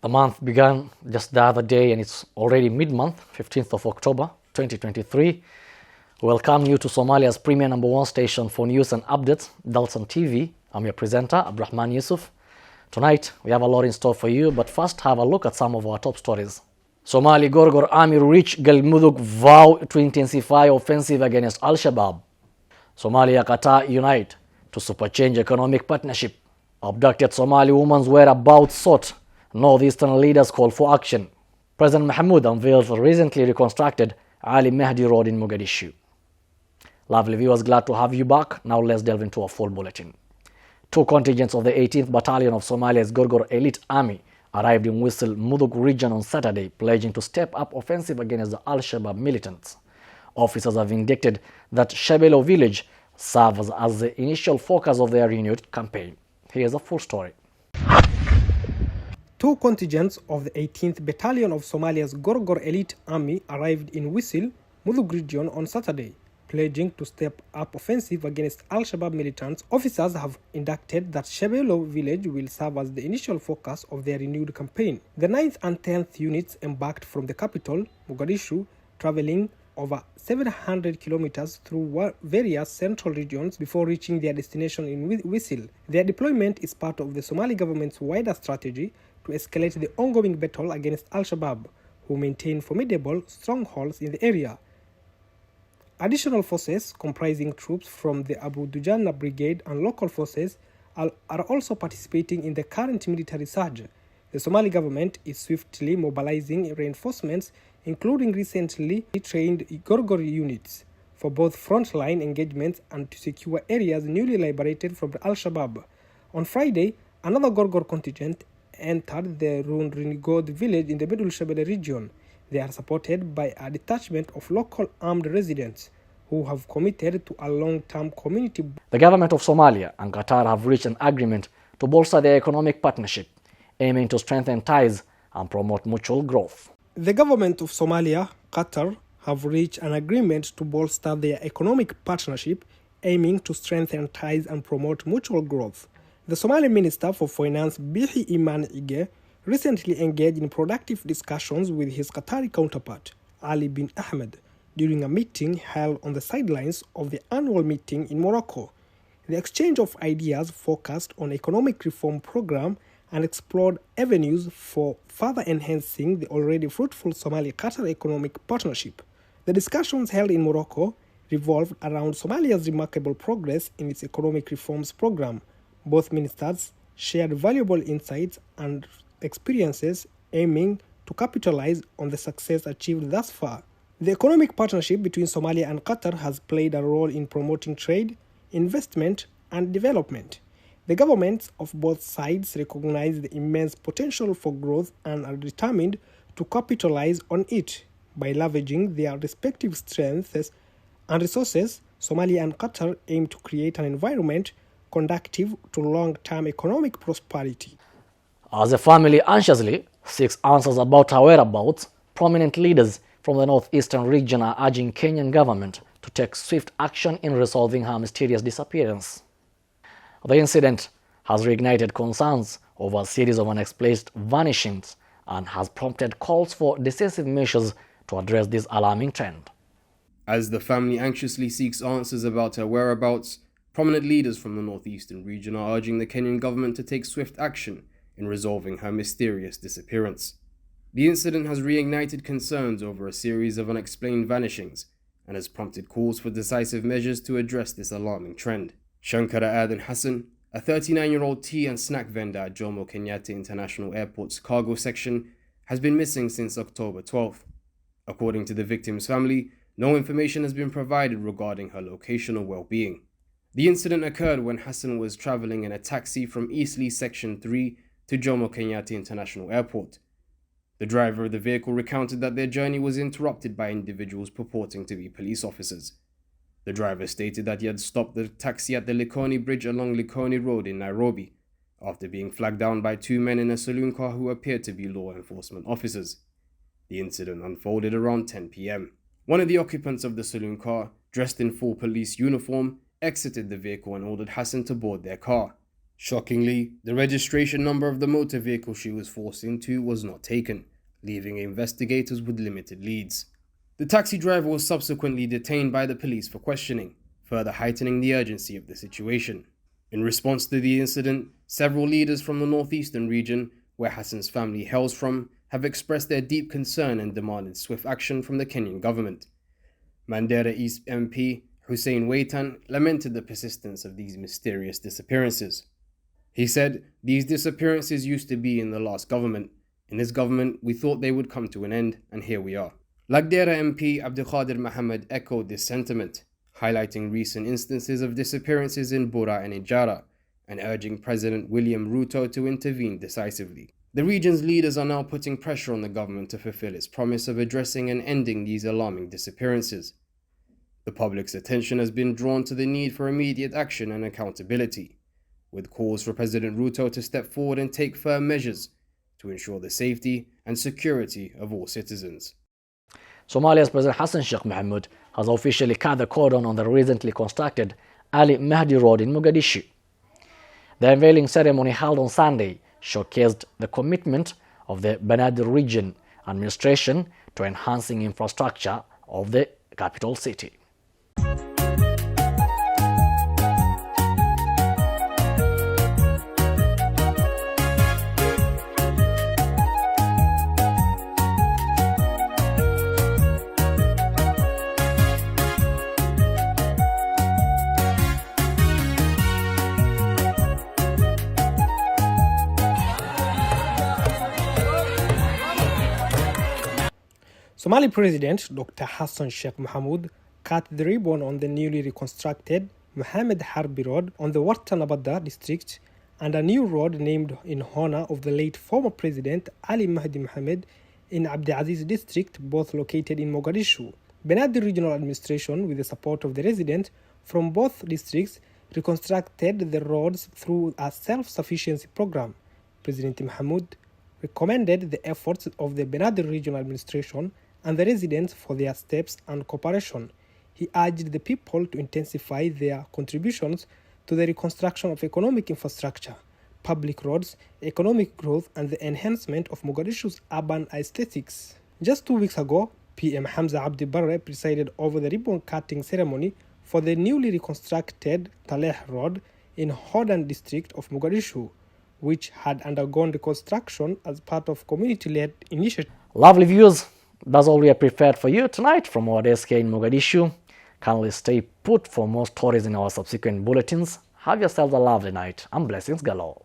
The month began just the other day and it's already mid-month, 15th of October 2023. Welcome you to Somalia's premier #1 station for news and updates, Dalsan TV. I'm your presenter, Abdurrahman Yusuf. Tonight, we have a lot in store for you, but first have a look at some of our top stories. Somali Gorgor Army reach Galmudug vow to intensify offensive against Al-Shabaab. Somalia Qatar unite to superchange economic partnership. Abducted Somali women's whereabouts sought. Northeastern leaders call for action. President Mahmoud unveils the recently reconstructed Ali Mahdi Road in Mogadishu. Lovely viewers, glad to have you back. Now let's delve into a full bulletin. Two contingents of the 18th Battalion of Somalia's Gorgor Elite Army arrived in Whistle Mudug region on Saturday, pledging to step up offensive against the Al-Shabaab militants. Officers have indicated that Shebelo village serves as the initial focus of their renewed campaign. Here's a full story. Two contingents of the 18th Battalion of Somalia's Gorgor Elite Army arrived in Whistle, Mudug region on Saturday, pledging to step up offensive against Al-Shabaab militants. Officers have indicated that Shebelo village will serve as the initial focus of their renewed campaign. The 9th and 10th units embarked from the capital, Mogadishu, traveling over 700 kilometers through various central regions before reaching their destination in Whistle. Their deployment is part of the Somali government's wider strategy to escalate the ongoing battle against Al-Shabaab, who maintain formidable strongholds in the area. Additional forces comprising troops from the Abu Dujana Brigade and local forces are also participating in the current military surge. The Somali government is swiftly mobilizing reinforcements, including recently trained Gorgor units, for both frontline engagements and to secure areas newly liberated from Al-Shabaab. On Friday, another Gorgor contingent entered the Runrinigod village in the Middle Shebele region. They are supported by a detachment of local armed residents who have committed to a long-term community. The government of Somalia and Qatar have reached an agreement to bolster their economic partnership, aiming to strengthen ties and promote mutual growth. The government of Somalia, Qatar, have reached an agreement to bolster their economic partnership, aiming to strengthen ties and promote mutual growth. The Somali Minister for Finance, Bihi Iman Ige, recently engaged in productive discussions with his Qatari counterpart, Ali bin Ahmed, during a meeting held on the sidelines of the annual meeting in Morocco. The exchange of ideas focused on economic reform program and explored avenues for further enhancing the already fruitful Somali-Qatar economic partnership. The discussions held in Morocco revolved around Somalia's remarkable progress in its economic reforms program. Both ministers shared valuable insights and experiences aiming to capitalize on the success achieved thus far. The economic partnership between Somalia and Qatar has played a role in promoting trade, investment, and development. The governments of both sides recognize the immense potential for growth and are determined to capitalize on it. By leveraging their respective strengths and resources, Somalia and Qatar aim to create an environment conducive to long-term economic prosperity. As the family anxiously seeks answers about her whereabouts, prominent leaders from the northeastern region are urging Kenyan government to take swift action in resolving her mysterious disappearance. The incident has reignited concerns over a series of unexplained vanishings and has prompted calls for decisive measures to address this alarming trend. As the family anxiously seeks answers about her whereabouts, prominent leaders from the northeastern region are urging the Kenyan government to take swift action in resolving her mysterious disappearance. The incident has reignited concerns over a series of unexplained vanishings and has prompted calls for decisive measures to address this alarming trend. Shankara Adan Hassan, a 39-year-old tea and snack vendor at Jomo Kenyatta International Airport's cargo section, has been missing since October 12th. According to the victim's family, no information has been provided regarding her location or well-being. The incident occurred when Hassan was traveling in a taxi from Eastleigh Section 3 to Jomo Kenyatta International Airport. The driver of the vehicle recounted that their journey was interrupted by individuals purporting to be police officers. The driver stated that he had stopped the taxi at the Likoni Bridge along Likoni Road in Nairobi, after being flagged down by two men in a saloon car who appeared to be law enforcement officers. The incident unfolded around 10 p.m. One of the occupants of the saloon car, dressed in full police uniform, exited the vehicle and ordered Hassan to board their car. Shockingly, the registration number of the motor vehicle she was forced into was not taken, leaving investigators with limited leads. The taxi driver was subsequently detained by the police for questioning, further heightening the urgency of the situation. In response to the incident, several leaders from the northeastern region, where Hassan's family hails from, have expressed their deep concern and demanded swift action from the Kenyan government. Mandera East MP Hussein Waitan lamented the persistence of these mysterious disappearances. He said, "These disappearances used to be in the last government. In this government, we thought they would come to an end, and here we are." Lagdera MP Abdulkadir Mohammed echoed this sentiment, highlighting recent instances of disappearances in Bura and Ijara, and urging President William Ruto to intervene decisively. The region's leaders are now putting pressure on the government to fulfill its promise of addressing and ending these alarming disappearances. The public's attention has been drawn to the need for immediate action and accountability, with calls for President Ruto to step forward and take firm measures to ensure the safety and security of all citizens. Somalia's President Hassan Sheikh Mohamud has officially cut the cordon on the recently constructed Ali Mahdi Road in Mogadishu. The unveiling ceremony held on Sunday showcased the commitment of the Banadr region administration to enhancing infrastructure of the capital city. Somali President Dr. Hassan Sheikh Mohamud cut the ribbon on the newly reconstructed Mohammed Harbi Road on the Warta Nabadda district and a new road named in honor of the late former President Ali Mahdi Mohammed in Abdulaziz district, both located in Mogadishu. Banadr Regional Administration, with the support of the residents from both districts, reconstructed the roads through a self-sufficiency program. President Mohamud recommended the efforts of the Banadr Regional Administration and the residents for their steps and cooperation. He urged the people to intensify their contributions to the reconstruction of economic infrastructure, public roads, economic growth, and the enhancement of Mogadishu's urban aesthetics. Just 2 weeks ago, PM Hamza Abdi Barre presided over the ribbon-cutting ceremony for the newly reconstructed Taleh Road in Hodan district of Mogadishu, which had undergone reconstruction as part of community-led initiative. Lovely viewers, that's all we have prepared for you tonight from our desk here in Mogadishu. Kindly stay put for more stories in our subsequent bulletins. Have yourselves a lovely night and blessings galore.